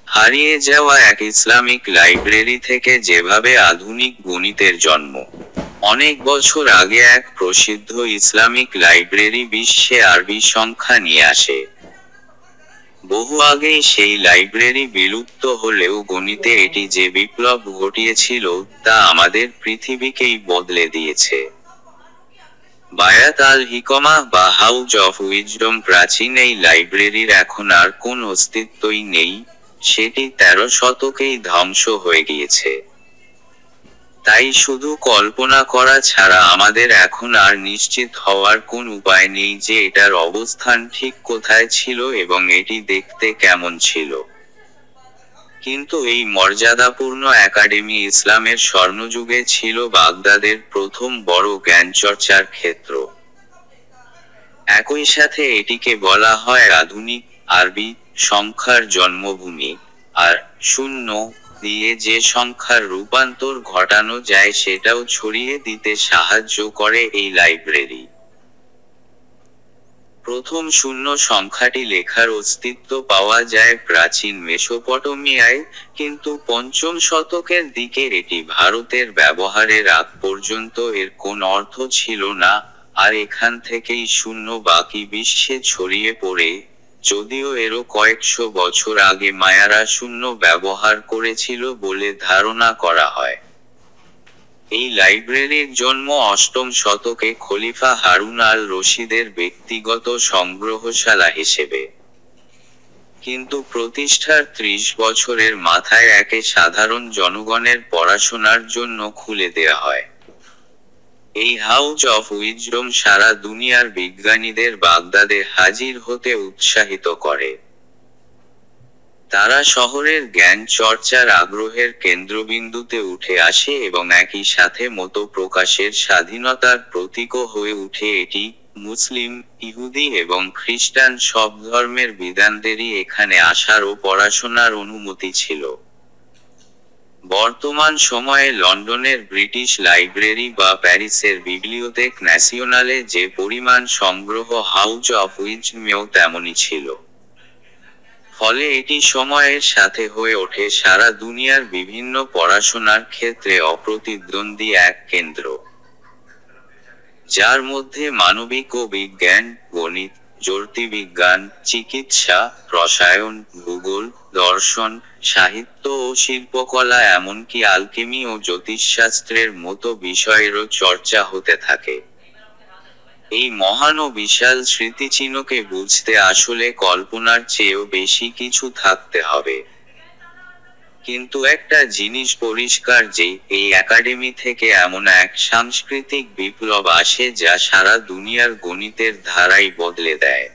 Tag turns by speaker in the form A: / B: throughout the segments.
A: হারিয়ে যাওয়া এক ইসলামিক লাইব্রেরি থেকে যেভাবে আধুনিক গণিতের জন্ম। অনেক বছর আগে এক প্রসিদ্ধ ইসলামিক লাইব্রেরি বিশ্বে আরবি সংখ্যা নিয়ে আসে। বহু আগেই সেই লাইব্রেরি বিলুপ্ত হলেও গণিতে এটি যে বিপ্লব ঘটিয়েছিল তা আমাদের পৃথিবীকেই বদলে দিয়েছে। বায়াত আল হিকমাহ বা হাউজ অফ উইজডম প্রাচীন এই লাইব্রেরির এখন আর কোন অস্তিত্বই নেই, সেটি 13 শতকেই ধ্বংস হয়ে গিয়েছে। তাই শুধু কল্পনা করা ছাড়া আমাদের এখন আর নিশ্চিত হওয়ার কোন উপায় নেই যে এটার অবস্থান ঠিক কোথায় ছিল এবং এটি দেখতে কেমন ছিল। কিন্তু এই মর্যাদাপূর্ণ একাডেমি ইসলামের স্বর্ণযুগে ছিল বাগদাদের প্রথম বড় জ্ঞানচর্চার ক্ষেত্র। একই সাথে এটিকে বলা হয় আধুনিক আরবি সংখ্যার জন্মভূমি, আর শূন্য দিয়ে যে সংখ্যার রূপান্তর ঘটানো যায় সেটাও ছড়িয়ে দিতে সাহায্য করে এই লাইব্রেরি। প্রথম শূন্য সংখ্যাটি লেখার অস্তিত্ব পাওয়া যায় প্রাচীন মেসোপটেমিয়ায়, কিন্তু 5ম শতকের দিকে এটি ভারতের ব্যবহারের আগ পর্যন্ত এর কোন অর্থ ছিল না, আর এখান থেকেই শূন্য বাকি বিশ্বে ছড়িয়ে পড়ে, যদিও এরও কয়েকশো বছর আগে মায়ারা শূন্য ব্যবহার করেছিল বলে ধারণা করা হয়। এই লাইব্রেরির জন্ম 8ম শতকে খলিফা হারুন আল রশিদের ব্যক্তিগত সংগ্রহশালা হিসেবে। কিন্তু প্রতিষ্ঠার 30 বছরের মাথায় একে সাধারণ জনগণের পড়াশোনার জন্য খুলে দেয়া হয়। এই হাউজ অফ উইজডম সারা দুনিয়ার বিজ্ঞানীদের বাগদাদে হাজির হতে উৎসাহিত করে। তারা শহরের জ্ঞান চর্চার আগ্রহের কেন্দ্রবিন্দুতে উঠে আসে এবং একই সাথে মত প্রকাশের স্বাধীনতার প্রতীকও হয়ে উঠে এটি। মুসলিম, ইহুদি এবং খ্রিস্টান সব ধর্মের বিদ্বানদেরই এখানে আসার ও পড়াশোনার অনুমতি ছিল। বর্তমান সময়ে লন্ডনের ব্রিটিশ লাইব্রেরি বা প্যারিসের বিবলিওথেক ন্যাশনালে যে পরিমাণ সংগ্রহ হাউজ অফ উইজডমেও তেমনই ছিল। ফলে এটি সময়ের সাথে হয়ে ওঠে সারা দুনিয়ার বিভিন্ন পড়াশোনার ক্ষেত্রে অপ্রতিদ্বন্দ্বী এক কেন্দ্র, যার মধ্যে মানবিক ও বিজ্ঞান, গণিত, জ্যোতির্বিজ্ঞান, চিকিৎসা, রসায়ন, ভূগোল, দর্শন, সাহিত্য ও শিল্পকলা এমনকি আলকেমি ও জ্যোতিষশাস্ত্রের মতো বিষয়েরও চর্চা হতে থাকে। এই মহান ও বিশাল স্মৃতিচিহ্নকে বুঝতে আসলে কল্পনার চেয়েও বেশি কিছু থাকতে হবে। কিন্তু একটা জিনিস পরিষ্কার যে এই একাডেমি থেকে এমন এক সাংস্কৃতিক বিপ্লব আসে যা সারা দুনিয়ার গণিতের ধারাই বদলে দেয়।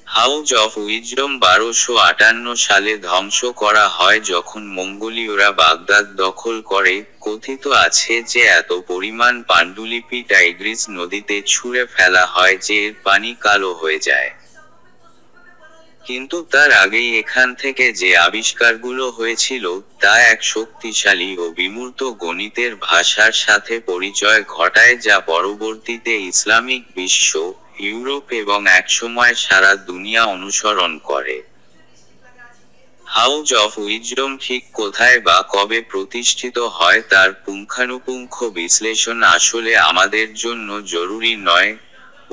A: হাউজ অফ উইজডম 1258 সালে ধ্বংস করা হয় যখন মঙ্গোলীয়রা বাগদাদ দখল করে। কথিত আছে যে এত পরিমাণ পাণ্ডুলিপি টাইগ্রিস নদীতে ছুঁড়ে ফেলা হয় যে এর পানি কালো হয়ে যায়। কিন্তু তার আগেই এখান থেকে যে আবিষ্কারগুলো হয়েছিল তা এক শক্তিশালী ও বিমূর্ত গণিতের ভাষার সাথে পরিচয় ঘটায় যা পরবর্তীতে ইসলামিক বিশ্ব, ইউরোপ এবং একসময় সারা দুনিয়া অনুসরণ করে। হাউজ অফ উইজডম ঠিক কোথায় বা কবে প্রতিষ্ঠিত হয় তার পুঙ্খানুপুঙ্খ বিশ্লেষণ আসলে আমাদের জন্য জরুরি নয়,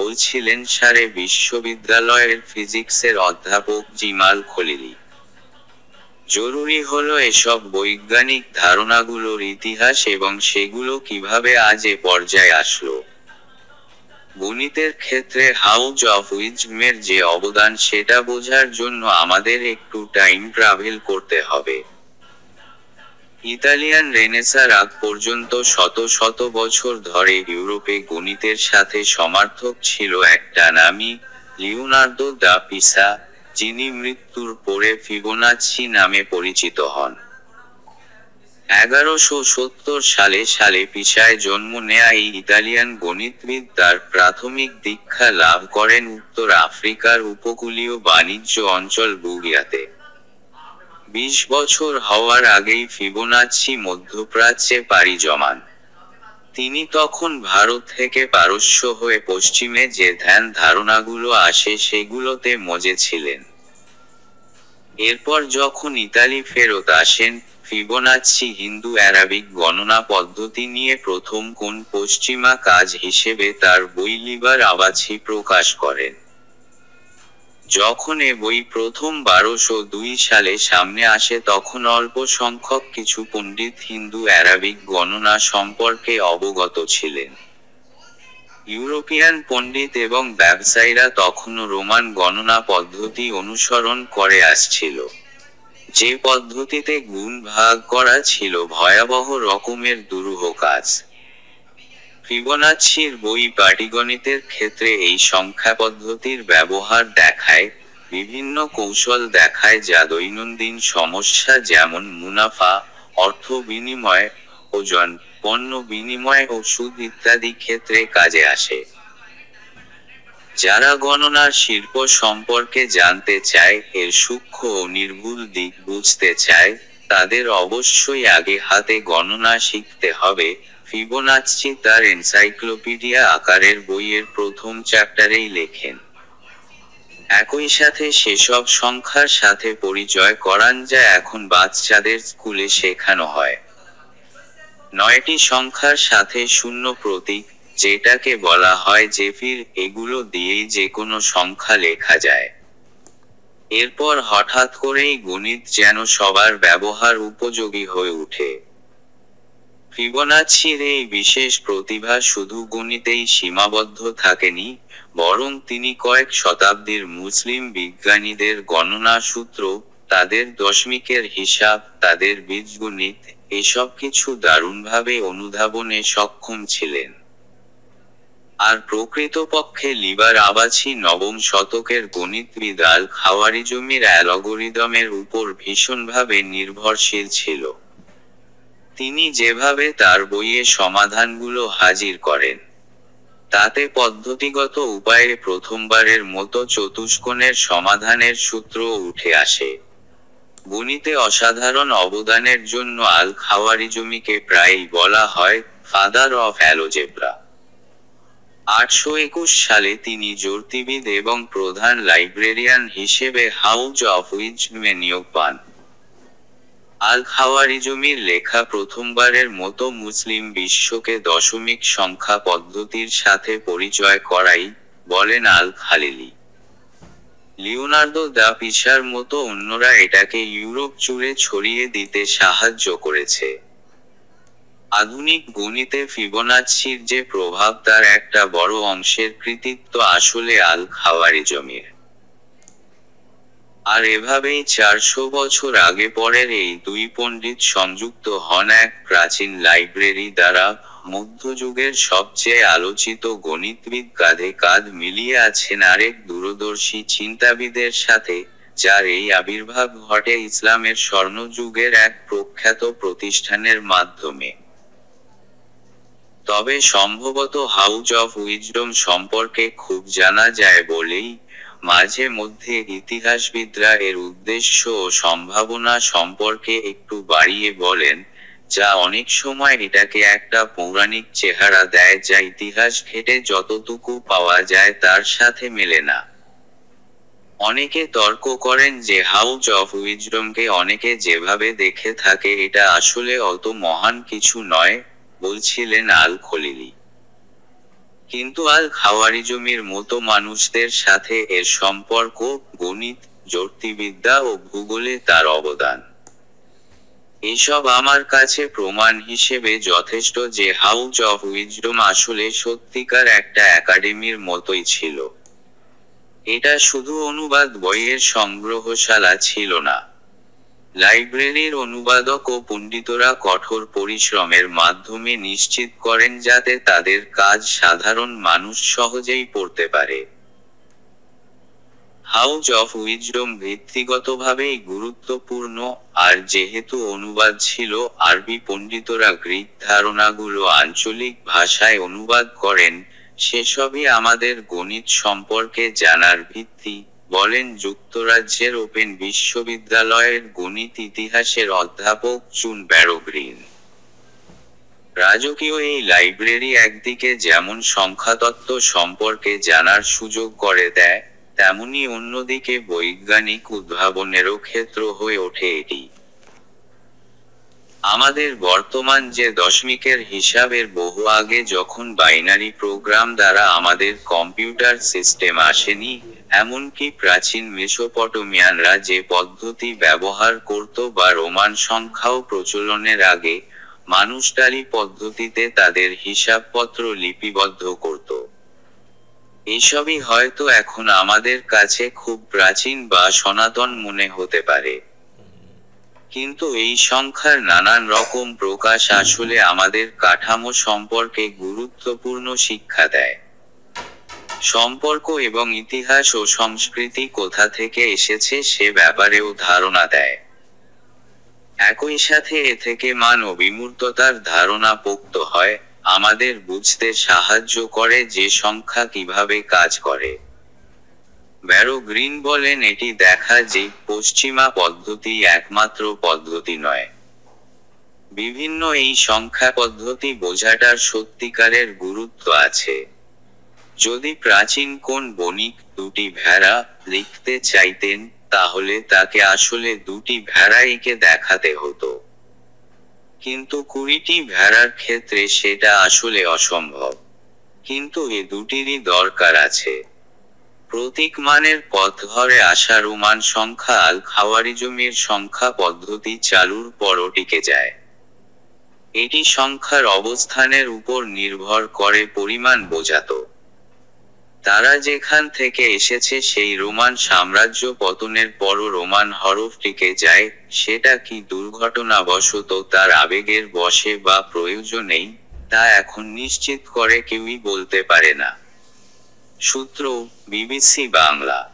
A: বলছিলেন সারে বিশ্ববিদ্যালয়ের ফিজিক্সের অধ্যাপক জিমাল খলিলি। জরুরি হলো এসব বৈজ্ঞানিক ধারণাগুলোর ইতিহাস এবং সেগুলো কিভাবে আজ এ পর্যায়ে আসলো। গণিতের ক্ষেত্রে হাউজ অফ উইজডমের যে অবদান সেটা বোঝার জন্য আমাদের একটু টাইম ট্রাভেল করতে হবে। ইতালিয়ান রেনেসাঁর আগ পর্যন্ত শত শত বছর ধরে ইউরোপে গণিতের সাথে সমার্থক ছিল একটা নামই, লিওনার্দো দা পিসা, যিনি মৃত্যুর পরে ফিবোনাচ্চি নামে পরিচিত হন। 1170 সালে পিসায় জন্ম নেয়া এই ইতালিয়ান গণিতবিদ তার প্রাথমিক দীক্ষা লাভ করেন উত্তর আফ্রিকার উপকূলীয় বাণিজ্য অঞ্চল বুগিয়াতে। 20 বছর হওয়ার আগেই ফিবোনাচ্চি মধ্যপ্রাচ্যে পাড়ি জমান। তিনি তখন ভারত থেকে পারস্য হয়ে পশ্চিমে যে ধ্যান ধারণাগুলো আসে সেগুলোতে মজে ছিলেন। এরপর যখন ইতালি ফেরত আসেন, ফিবোনাচ্চি হিন্দু অ্যারাবিক গণনা পদ্ধতি নিয়ে প্রথম কোন পশ্চিমা কাজ হিসেবে তার বই লিবার আবাছি প্রকাশ করেন। যখন এ বই প্রথম 1202 সালে সামনে আসে তখন অল্প সংখ্যক কিছু পণ্ডিত হিন্দু অ্যারাবিক গণনা সম্পর্কে অবগত ছিলেন। ইউরোপিয়ান পণ্ডিত এবং ব্যবসায়ীরা তখনও রোমান গণনা পদ্ধতি অনুসরণ করে আসছিল, যে পদ্ধতিতে গুণ ভাগ করা ছিল ভয়াবহ রকমের দুরূহ কাজ। ফিবোনাচ্চির বই পাটিগণিতের ক্ষেত্রে এই সংখ্যা পদ্ধতির ব্যবহার দেখায়, বিভিন্ন কৌশল দেখায় যা দৈনন্দিন সমস্যা যেমন মুনাফা, অর্থ বিনিময়, ওজন, পণ্য বিনিময় ও সুদ ইত্যাদি ক্ষেত্রে কাজে আসে। যারা গণনার শিল্প সম্পর্কে জানতে চায়, এর সূক্ষ্ম ও নির্ভুল দিক বুঝতে চায়, তাদের অবশ্যই আগে হাতে গণনা শিখতে হবে। ফিবোনাচ্চি তার এনসাইক্লোপিডিয়া আকারের বইয়ের প্রথম চ্যাপ্টারেই লেখেন। একই সাথে সেসব সংখ্যার সাথে পরিচয় করান যা এখন বাচ্চাদের স্কুলে শেখানো হয়। 9টি সংখ্যার সাথে শূন্য প্রতীক, যেটাকে বলা হয় জেফির, এগুলো দিয়েই যে কোনো সংখ্যা লেখা যায়। এরপর হঠাৎ করেই গণিত যেন সবার ব্যবহার উপযোগী হয়ে ওঠে। ফিবোনাচ্চির এই বিশেষ প্রতিভা শুধু গণিতেই সীমাবদ্ধ থাকেনি, বরং তিনি কয়েক শতাব্দীর মুসলিম বিজ্ঞানীদের গণনা সূত্র, তাদের দশমিকের হিসাব, তাদের বীজগণিত, এসব কিছু দারুণভাবে অনুধাবনে সক্ষম ছিলেন। আর প্রকৃতপক্ষে লিবার আবাছি নবম শতকের গণিতবিদ আল-খাওয়ারিজমির অ্যালগরিদমের উপর ভীষণভাবে নির্ভরশীল ছিল। তিনি যেভাবে তার বইয়ে সমাধানগুলো হাজির করেন, তাতে পদ্ধতিগত উপায়ে প্রথমবারের মতো চতুষ্কোণের সমাধানের সূত্র উঠে আসে। গণিতে অসাধারণ অবদানের জন্য আল-খাওয়ারিজমিকে প্রায়ই বলা হয় ফাদার অফ অ্যালজেব্রা। 821 সালে তিনি জ্যোতির্বিদ এবং প্রধান লাইব্রেরিয়ান হিসেবে হাউজ অফ উইজডমে নিয়োগ পান। আল-খাওয়ারিজমির লেখা প্রথমবারের মতো মুসলিম বিশ্বকে দশমিক সংখ্যা পদ্ধতির সাথে পরিচয় করাই, বলেন আল-খালিলি। লিওনার্দো দা পিসার মতো অন্যরা এটাকে ইউরোপ জুড়ে ছড়িয়ে দিতে সাহায্য করেছে। আধুনিক গণিতে ফিবোনাচ্চির যে প্রভাব তার একটা বড় অংশের কৃতিত্ব আসলে আল-খাওয়ারিজমির। আর এভাবেই 400 বছর আগে পরের এই দুই পণ্ডিত সংযুক্ত হন এক প্রাচীন লাইব্রেরি দ্বারা। মধ্যযুগের সবচেয়ে আলোচিত গণিতবিদ কাঁধে কাঁধ মিলিয়ে আছেন আরেক দূরদর্শী চিন্তাবিদের সাথে, যার এই আবির্ভাব ঘটে ইসলামের স্বর্ণযুগের এক প্রখ্যাত প্রতিষ্ঠানের মাধ্যমে। তবে সম্ভবত হাউজ অফ উইজডম সম্পর্কে খুব জানা যায় বলেই মাঝে মধ্যে ইতিহাসবিদরা এর উদ্দেশ্য ও সম্ভাবনা সম্পর্কে একটু বাড়িয়ে বলেন, যা অনেক সময় এটাকে একটা পৌরাণিক চেহারা দেয় যা ইতিহাস ঘেঁটে যতটুকু পাওয়া যায় তার সাথে মেলে না। অনেকে তর্ক করেন যে হাউজ অফ উইজডমকে অনেকে যেভাবে দেখে থাকে এটা আসলে অত মহান কিছু নয়, বলছিলেন আল-খলিলি। কিন্তু আল-খাওয়ারিজমির মতো মানুষদের সাথে এর সম্পর্ক, গণিত, জ্যোতির্বিদ্যা ও ভূগোলে তার অবদান, এসব আমার কাছে প্রমাণ হিসেবে যথেষ্ট যে হাউজ অফ উইজডম আসলে সত্যিকার একটা একাডেমির মতোই ছিল। এটা শুধু অনুবাদ বইয়ের সংগ্রহশালা ছিল না। লাইব্রেরির অনুবাদক ও পণ্ডিতরা কঠোর পরিশ্রমের মাধ্যমে নিশ্চিত করেন যাতে তাদের কাজ সাধারণ মানুষ সহজেই পড়তে পারে। হাউজ অফ উইজডম ভিত্তিগতভাবেই গুরুত্বপূর্ণ, আর যেহেতু অনুবাদ ছিল, আরবি পণ্ডিতরা গ্রিক ধারণাগুলো আঞ্চলিক ভাষায় অনুবাদ করেন, সেসবই আমাদের গণিত সম্পর্কে জানার ভিত্তি, বলেন যুক্তরাজ্যের ওপেন বিশ্ববিদ্যালয়ের গণিত ইতিহাসের অধ্যাপক জুন ব্যারো গ্রিন। রাজকীয় এই লাইব্রেরি একদিকে যেমন সংখ্যাতত্ত্ব সম্পর্কে জানার সুযোগ করে দেয়, তেমনি অন্যদিকে বৈজ্ঞানিক উদ্ভাবনেরও ক্ষেত্র হয়ে ওঠে এটি। আমাদের বর্তমান যে দশমিকের হিসাবের বহু আগে যখন বাইনারি প্রোগ্রাম দ্বারা আমাদের কম্পিউটার সিস্টেম আসেনি, এমনকি প্রাচীন মেসোপটেমিয়ানরা যে পদ্ধতি ব্যবহার করত বা রোমান সংখ্যাও প্রচলনের আগে, মানুষ টালি পদ্ধতিতে তাদের হিসাবপত্র লিপিবদ্ধ করত। এসবই হয়তো এখন আমাদের কাছে খুব প্রাচীন বা সনাতন মনে হতে পারে। কিন্তু এই সংখ্যার নানান রকম প্রকাশ আসলে আমাদের কাঠামো সম্পর্কে গুরুত্বপূর্ণ শিক্ষা দেয়। সম্পর্ক এবং ইতিহাস ও সংস্কৃতি কোথা থেকে এসেছে সে ব্যাপারেও ধারণা দেয়। একই সাথে এ থেকে মান ও বিমূর্ততার ধারণা পোক্ত হয়, আমাদের বুঝতে সাহায্য করে যে সংখ্যা কিভাবে কাজ করে। ব্যারো গ্রিন বলেন এটি দেখা যে পশ্চিমা পদ্ধতি একমাত্র পদ্ধতি নয়। বিভিন্ন এই সংখ্যা পদ্ধতি বোঝাটার সত্যিকারের গুরুত্ব আছে। যদি প্রাচীন কোন বণিক দুটি ভেড়া লিখতে চাইতেন, তাহলে তাকে আসলে দুটি ভেড়াইকে দেখাতে হতো। কিন্তু 20টি ভেড়ার ক্ষেত্রে সেটা আসলে অসম্ভব। কিন্তু এ দুটিরই দরকার আছে। প্রতীক মানের পথ ধরে আসা রোমান সংখ্যা আল খাওয়ারিজমের সংখ্যা পদ্ধতি চালুর পরও টিকে যায়। এটি সংখ্যার অবস্থানের উপর নির্ভর করে পরিমাণ বোঝাতো। তারা যেখান থেকে এসেছে সেই রোমান সাম্রাজ্য পতনের পরও রোমান হরফ টিকে যায়, সেটা কি দুর্ঘটনাবশত তার আবেগের বশে বা প্রয়োজনেই, তা এখন নিশ্চিত করে কেউই বলতে পারে না। সূত্র: বিবিসি বাংলা।